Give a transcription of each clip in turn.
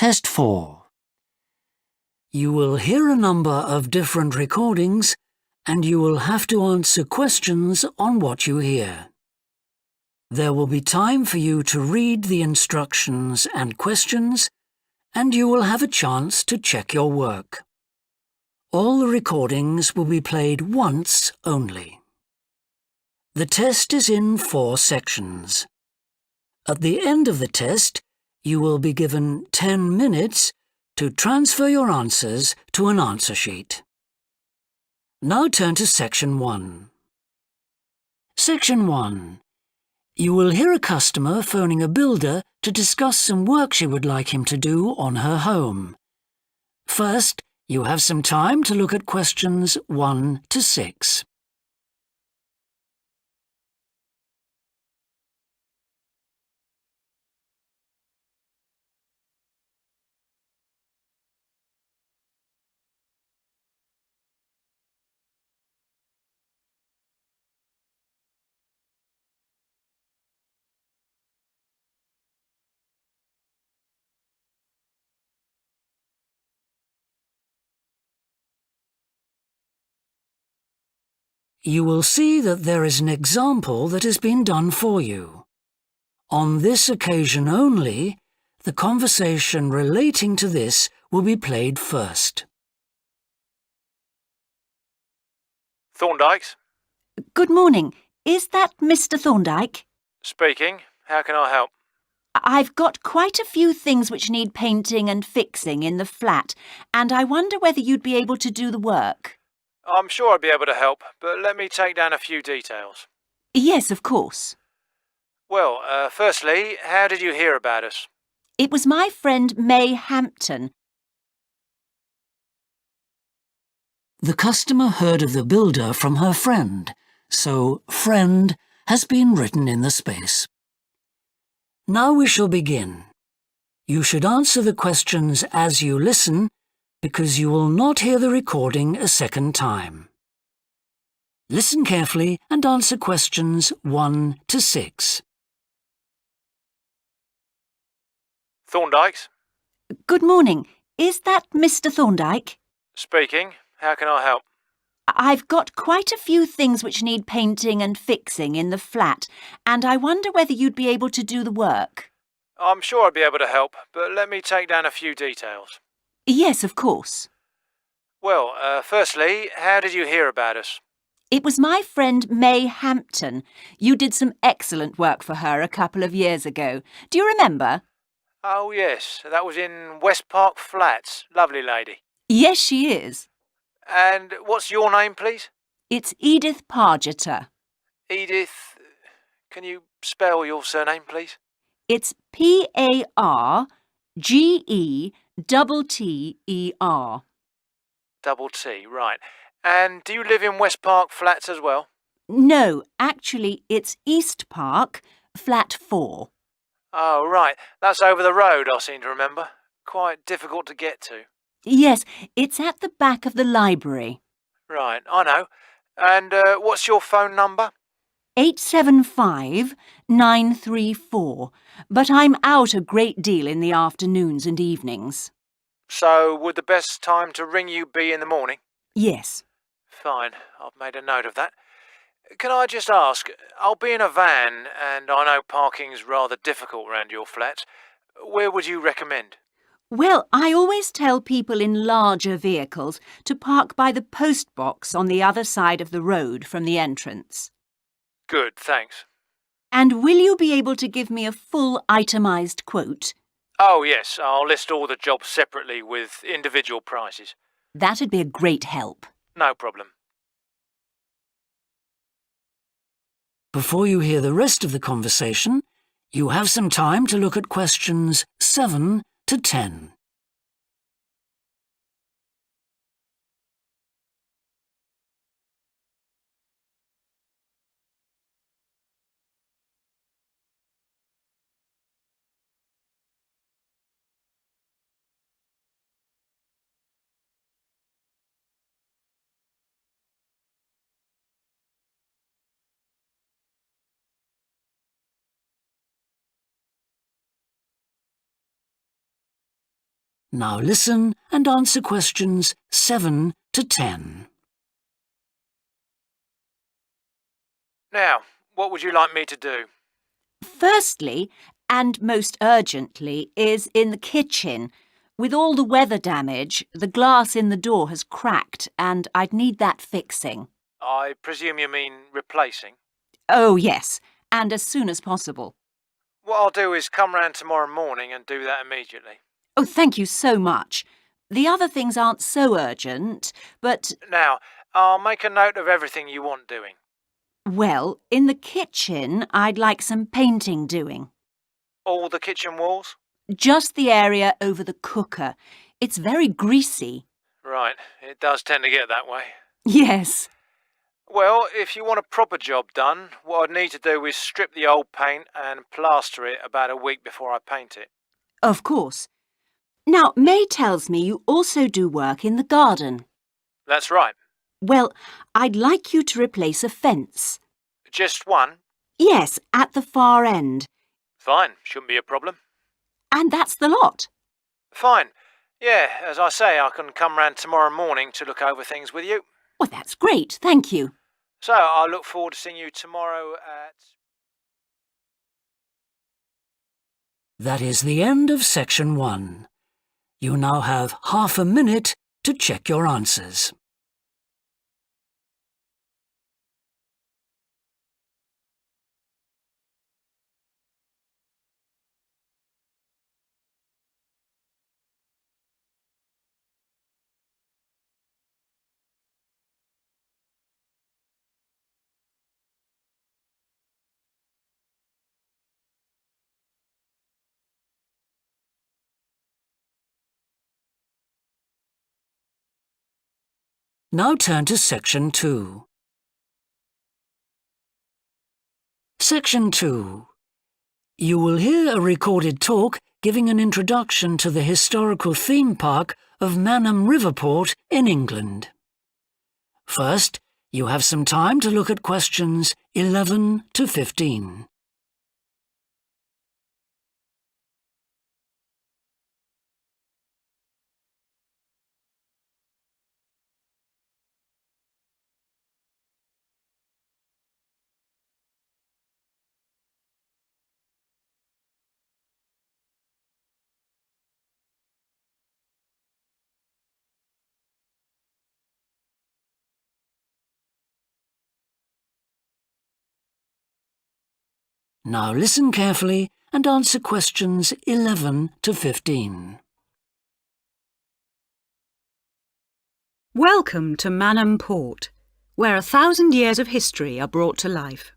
Test 4. You will hear a number of different recordings and you will have to answer questions on what you hear. There will be time for you to read the instructions and questions, and you will have a chance to check your work. All the recordings will be played once only. The test is in 4 sections. At the end of the test, you will be given 10 minutes to transfer your answers to an answer sheet. Now turn to Section 1. Section 1. You will hear a customer phoning a builder to discuss some work she would like him to do on her home. First, you have some time to look at questions 1 to 6. You will see that there is an example that has been done for you. On this occasion only, the conversation relating to this will be played first. Thorndykes? Good morning. Is that Mr. Thorndyke? Speaking. How can I help? I've got quite a few things which need painting and fixing in the flat, and I wonder whether you'd be able to do the work. I'm sure I'd be able to help, but let me take down a few details. Yes, of course. Well, firstly, how did you hear about us? It was my friend May Hampton. The customer heard of the builder from her friend, so friend has been written in the space. Now we shall begin. You should answer the questions as you listen, because you will not hear the recording a second time. Listen carefully and answer questions 1 to 6. Thorndykes? Good morning. Is that Mr. Thorndyke? Speaking. How can I help? I've got quite a few things which need painting and fixing in the flat, and I wonder whether you'd be able to do the work. I'm sure I'd be able to help, but let me take down a few details. Yes, of course. Well, firstly, how did you hear about us? It was my friend May Hampton. You did some excellent work for her a couple of years ago. Do you remember? Oh, yes. That was in West Park Flats. Lovely lady. Yes, she is. And what's your name, please? It's Edith Pargeter. Edith. Can you spell your surname, please? It's Pargeter. Double T, right. And do you live in West Park Flats as well? No, actually, it's East Park, flat 4. Oh, right. That's over the road, I seem to remember. Quite difficult to get to. Yes, it's at the back of the library. Right, I know. And what's your phone number? 875-934, but I'm out a great deal in the afternoons and evenings. So, would the best time to ring you be in the morning? Yes. Fine, I've made a note of that. Can I just ask, I'll be in a van, and I know parking's rather difficult around your flats. Where would you recommend? Well, I always tell people in larger vehicles to park by the post box on the other side of the road from the entrance. Good, thanks. And will you be able to give me a full itemised quote? Oh, yes, I'll list all the jobs separately with individual prices. That'd be a great help. No problem. Before you hear the rest of the conversation, you have some time to look at questions 7 to 10. Now listen and answer questions 7 to 10. Now, what would you like me to do? Firstly, and most urgently, is in the kitchen. With all the weather damage, the glass in the door has cracked and I'd need that fixing. I presume you mean replacing? Oh, yes, and as soon as possible. What I'll do is come round tomorrow morning and do that immediately. Oh, thank you so much. The other things aren't so urgent, but, Now, I'll make a note of everything you want doing. well, in the kitchen, I'd like some painting doing. All the kitchen walls? Just the area over the cooker. It's very greasy. Right, it does tend to get that way. Yes. Well, if you want a proper job done, what I'd need to do is strip the old paint and plaster it about a week before I paint it. Of course. Now, May tells me you also do work in the garden. That's right. Well, I'd like you to replace a fence. Just one? Yes, at the far end. Fine, shouldn't be a problem. And that's the lot. Fine. Yeah, as I say, I can come round tomorrow morning to look over things with you. Well, that's great, thank you. So, I look forward to seeing you tomorrow at... That is the end of section 1. You now have half a minute to check your answers. Now turn to section 2. Section 2. You will hear a recorded talk giving an introduction to the historical theme park of Manham Riverport in England. First, you have some time to look at questions 11 to 15. Now listen carefully and answer questions 11 to 15. Welcome to Manham Port, where 1,000 years of history are brought to life.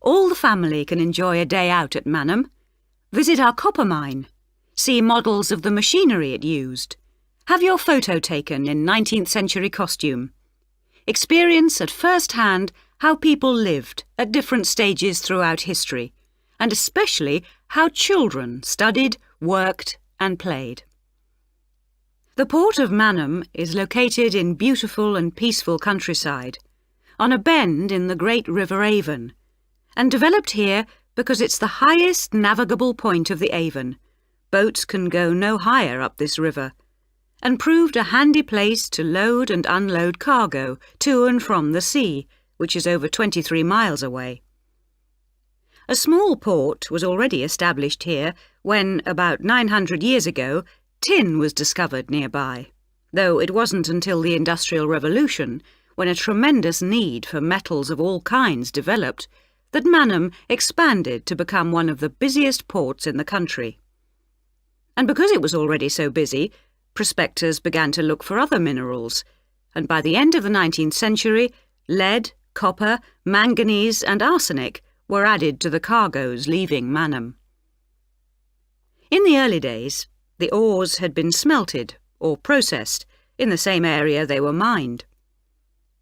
All the family can enjoy a day out at Manham, visit our copper mine, see models of the machinery it used, have your photo taken in 19th century costume, experience at first hand how people lived at different stages throughout history, and especially how children studied, worked and played. The port of Manham is located in beautiful and peaceful countryside, on a bend in the great River Avon, and developed here because it's the highest navigable point of the Avon. Boats can go no higher up this river, and proved a handy place to load and unload cargo to and from the sea, which is over 23 miles away. A small port was already established here when, about 900 years ago, tin was discovered nearby, though it wasn't until the Industrial Revolution, when a tremendous need for metals of all kinds developed, that Manham expanded to become one of the busiest ports in the country. And because it was already so busy, prospectors began to look for other minerals, and by the end of the 19th century, lead, copper, manganese and arsenic were added to the cargoes leaving Manham. In the early days, the ores had been smelted or processed in the same area they were mined.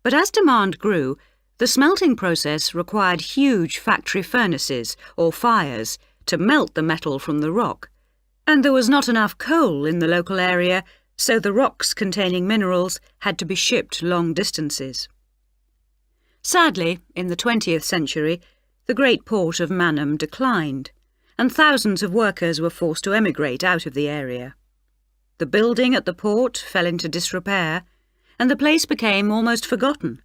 But as demand grew, the smelting process required huge factory furnaces or fires to melt the metal from the rock, and there was not enough coal in the local area, so the rocks containing minerals had to be shipped long distances. Sadly, in the 20th century, the great port of Manham declined, and thousands of workers were forced to emigrate out of the area. The building at the port fell into disrepair, and the place became almost forgotten.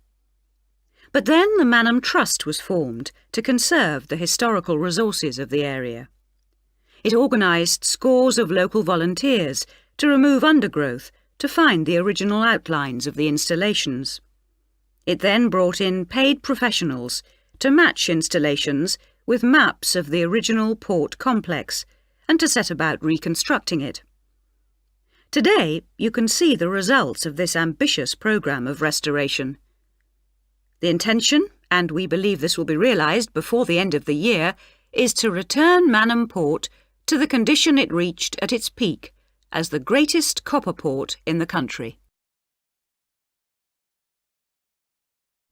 But then the Manham Trust was formed to conserve the historical resources of the area. It organised scores of local volunteers to remove undergrowth to find the original outlines of the installations. It then brought in paid professionals to match installations with maps of the original port complex and to set about reconstructing it. Today, you can see the results of this ambitious programme of restoration. The intention, and we believe this will be realised before the end of the year, is to return Manham Port to the condition it reached at its peak as the greatest copper port in the country.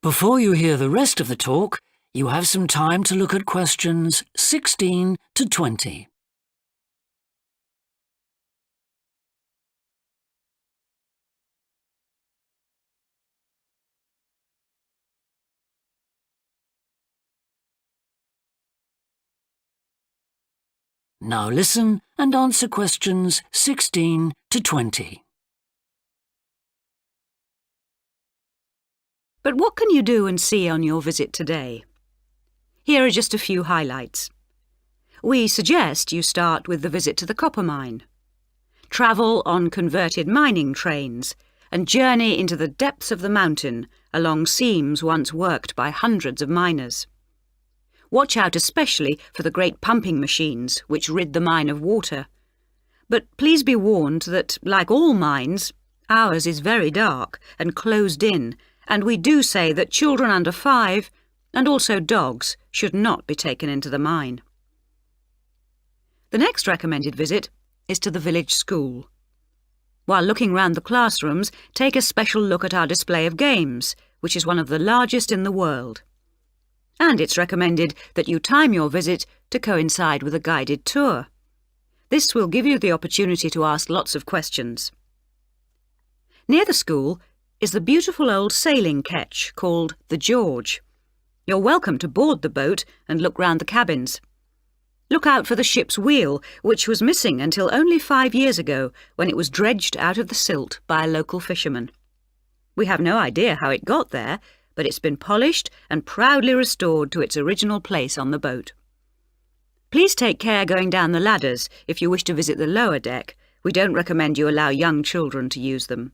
Before you hear the rest of the talk, you have some time to look at questions 16 to 20. Now listen and answer questions 16 to 20. But what can you do and see on your visit today? Here are just a few highlights. We suggest you start with the visit to the copper mine. Travel on converted mining trains and journey into the depths of the mountain along seams once worked by hundreds of miners. Watch out especially for the great pumping machines which rid the mine of water. But please be warned that, like all mines, ours is very dark and closed in, and we do say that children under 5 and also dogs should not be taken into the mine. The next recommended visit is to the village school. While looking round the classrooms, take a special look at our display of games, which is one of the largest in the world. And it's recommended that you time your visit to coincide with a guided tour. This will give you the opportunity to ask lots of questions. Near the school is the beautiful old sailing ketch called the George. You're welcome to board the boat and look round the cabins. Look out for the ship's wheel, which was missing until only 5 years ago when it was dredged out of the silt by a local fisherman. We have no idea how it got there, but it's been polished and proudly restored to its original place on the boat. Please take care going down the ladders if you wish to visit the lower deck. We don't recommend you allow young children to use them.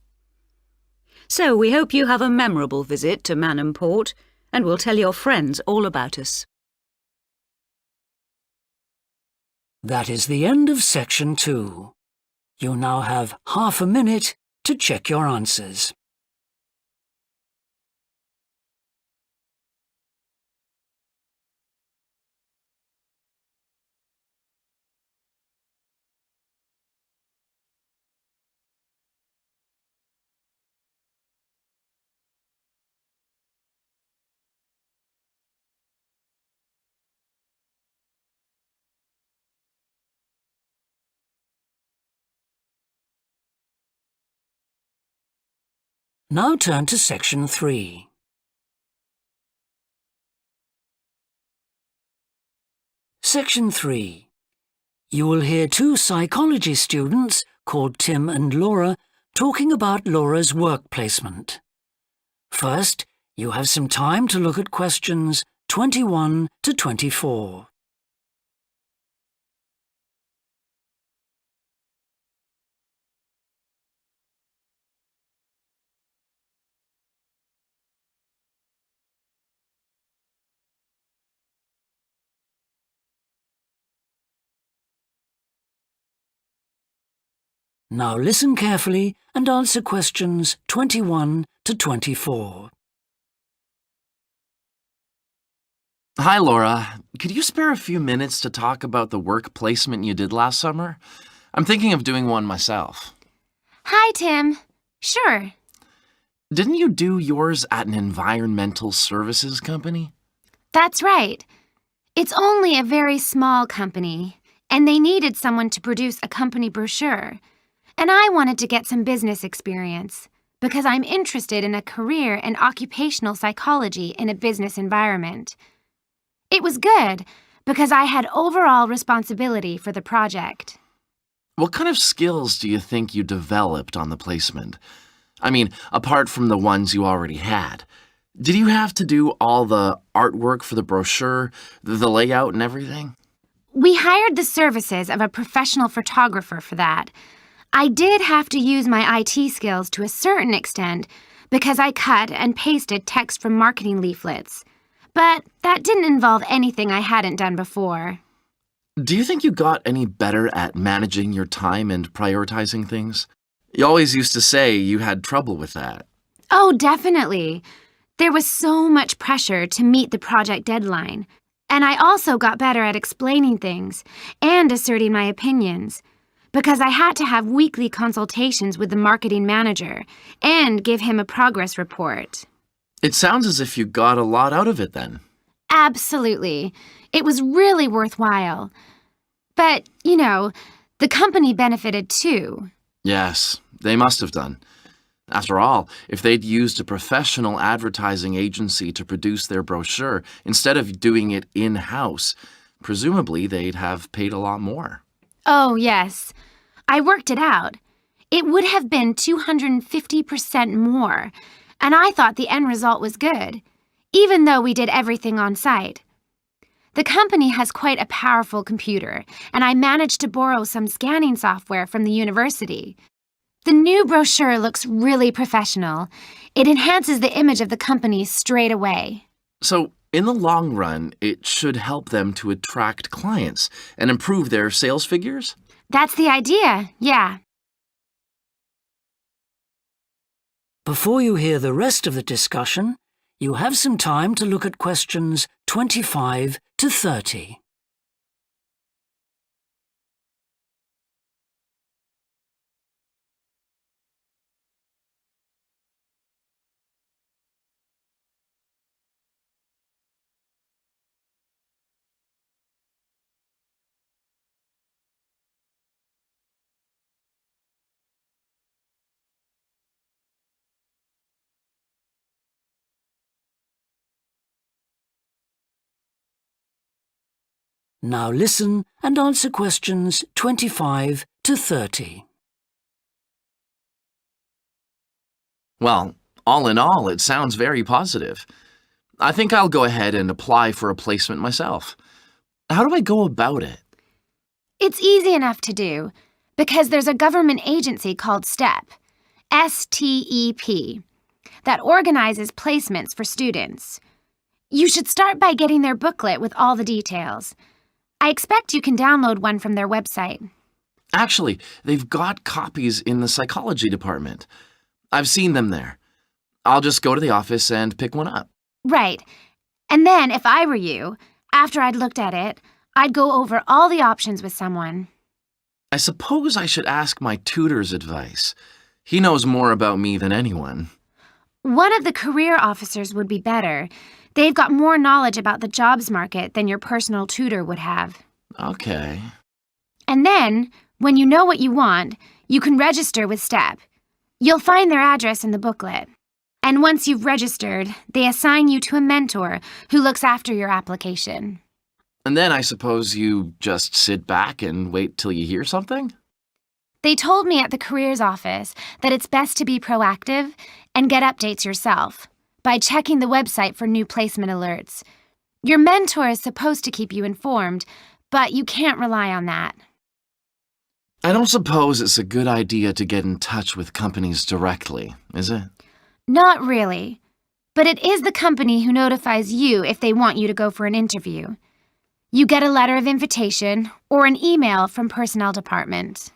So we hope you have a memorable visit to Manham Port, and will tell your friends all about us. That is the end of section 2. You now have half a minute to check your answers. Now turn to section 3. Section 3. You will hear 2 psychology students called Tim and Laura talking about Laura's work placement. First, you have some time to look at questions 21 to 24. Now listen carefully and answer questions 21 to 24. Hi, Laura. Could you spare a few minutes to talk about the work placement you did last summer? I'm thinking of doing one myself. Hi, Tim. Sure. Didn't you do yours at an environmental services company? That's right. It's only a very small company, and they needed someone to produce a company brochure. And I wanted to get some business experience because I'm interested in a career in occupational psychology in a business environment. It was good because I had overall responsibility for the project. What kind of skills do you think you developed on the placement? I mean, apart from the ones you already had. Did you have to do all the artwork for the brochure, the layout and everything? We hired the services of a professional photographer for that. I did have to use my IT skills to a certain extent because I cut and pasted text from marketing leaflets. But that didn't involve anything I hadn't done before. Do you think you got any better at managing your time and prioritizing things? You always used to say you had trouble with that. Oh, definitely. There was so much pressure to meet the project deadline. And I also got better at explaining things and asserting my opinions, because I had to have weekly consultations with the marketing manager and give him a progress report. It sounds as if you got a lot out of it then. Absolutely. It was really worthwhile. But, the company benefited too. Yes, they must have done. After all, if they'd used a professional advertising agency to produce their brochure instead of doing it in-house, presumably they'd have paid a lot more. Oh, yes. I worked it out. It would have been 250% more, and I thought the end result was good, even though we did everything on site. The company has quite a powerful computer, and I managed to borrow some scanning software from the university. The new brochure looks really professional. It enhances the image of the company straight away. So, in the long run, it should help them to attract clients and improve their sales figures? That's the idea, yeah. Before you hear the rest of the discussion, you have some time to look at questions 25 to 30. Now listen and answer questions 25 to 30. Well, all in all, it sounds very positive. I think I'll go ahead and apply for a placement myself. How do I go about it? It's easy enough to do, because there's a government agency called STEP, S-T-E-P, that organizes placements for students. You should start by getting their booklet with all the details. I expect you can download one from their website. Actually, they've got copies in the psychology department. I've seen them there. I'll just go to the office and pick one up. Right. And then, if I were you, after I'd looked at it, I'd go over all the options with someone. I suppose I should ask my tutor's advice. He knows more about me than anyone. One of the career officers would be better. They've got more knowledge about the jobs market than your personal tutor would have. Okay. And then, when you know what you want, you can register with STEP. You'll find their address in the booklet. And once you've registered, they assign you to a mentor who looks after your application. And then I suppose you just sit back and wait till you hear something? They told me at the careers office that it's best to be proactive and get updates yourself by checking the website for new placement alerts. Your mentor is supposed to keep you informed, but you can't rely on that. I don't suppose it's a good idea to get in touch with companies directly, is it? Not really. But it is the company who notifies you if they want you to go for an interview. You get a letter of invitation or an email from personnel department.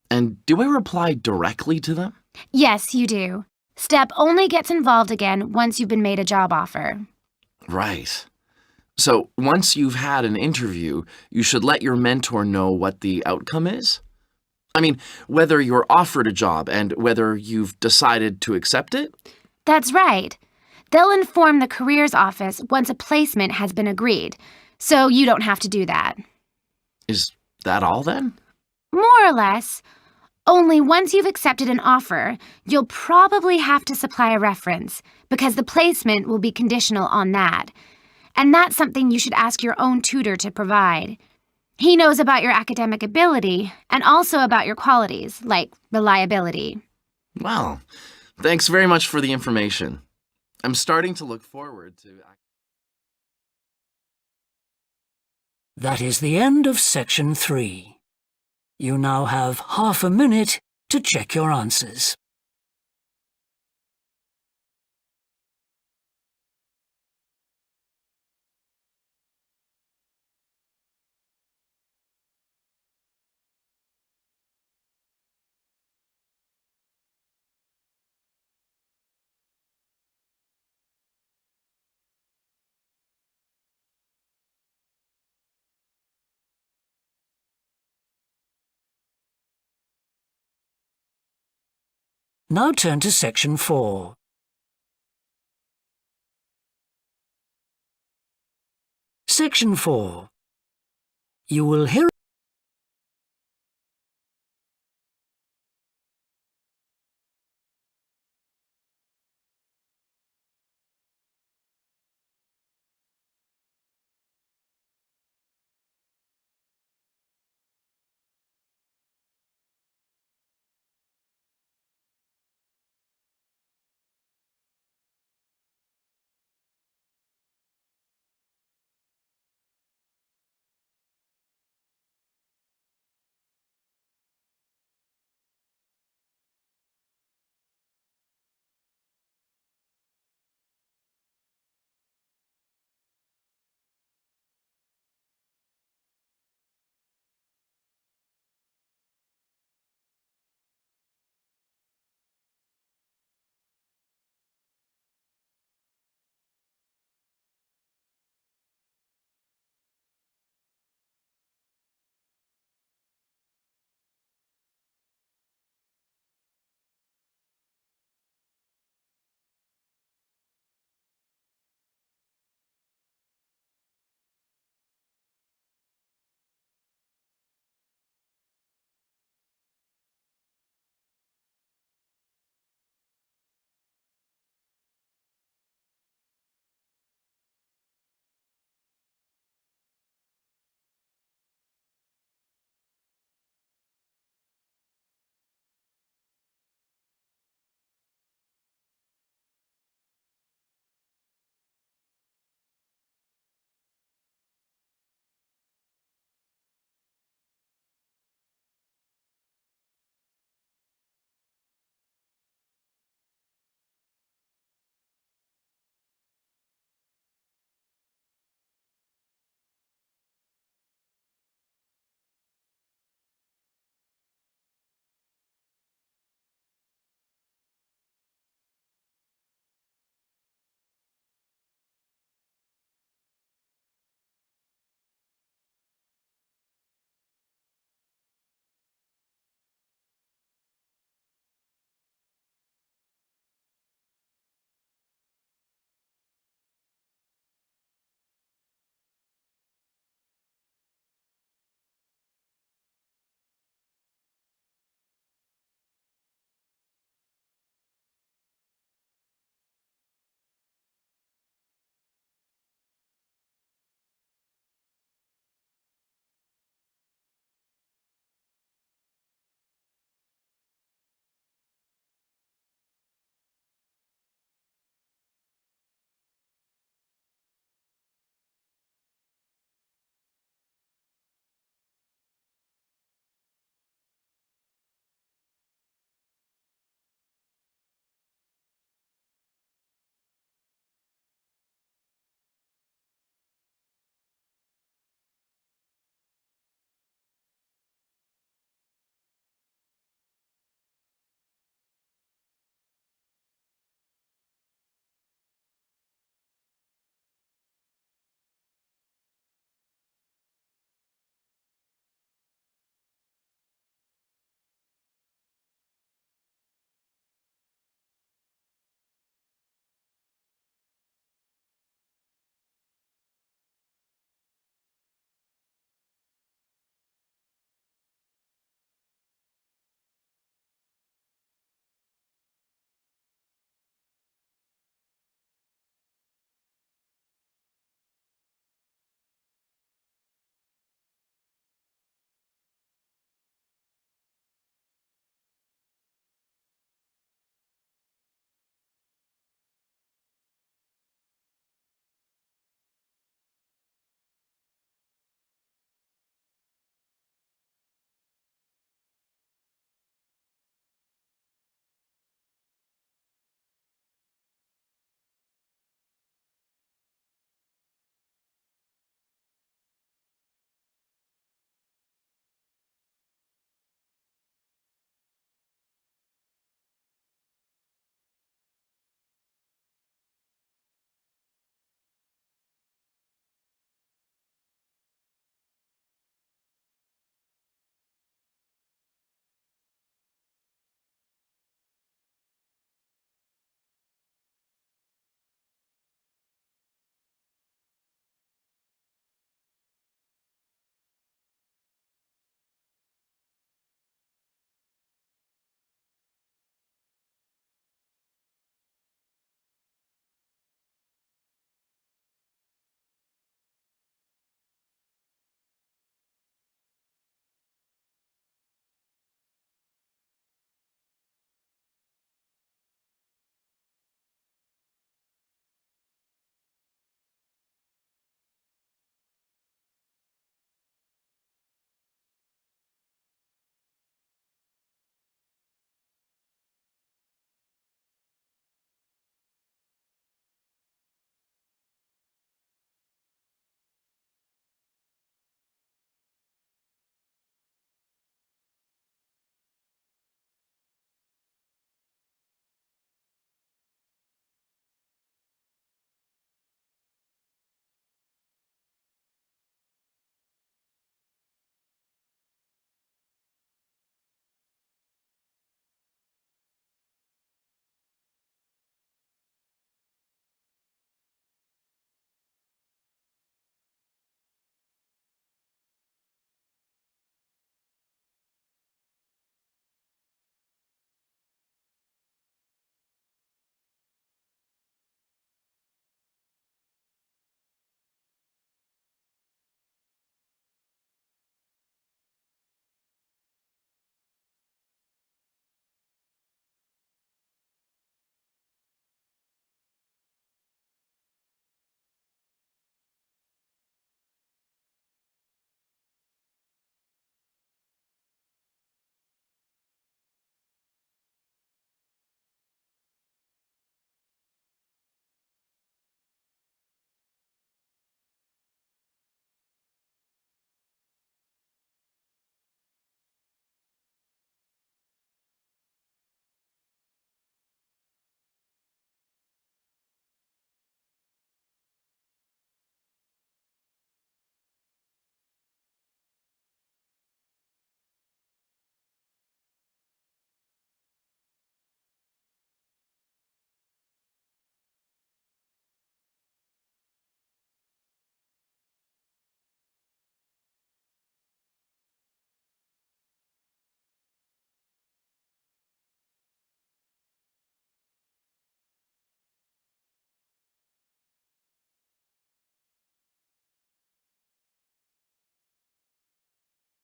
And do I reply directly to them? Yes, you do. STEP only gets involved again once you've been made a job offer. Right. So once you've had an interview, you should let your mentor know what the outcome is? I mean, whether you're offered a job and whether you've decided to accept it? That's right. They'll inform the careers office once a placement has been agreed, so you don't have to do that. Is that all then? More or less. Only once you've accepted an offer, you'll probably have to supply a reference, because the placement will be conditional on that. And that's something you should ask your own tutor to provide. He knows about your academic ability and also about your qualities, like reliability. Well, thanks very much for the information. I'm starting to look forward to... That is the end of section 3. You now have half a minute to check your answers. Now turn to section 4. Section 4. You will hear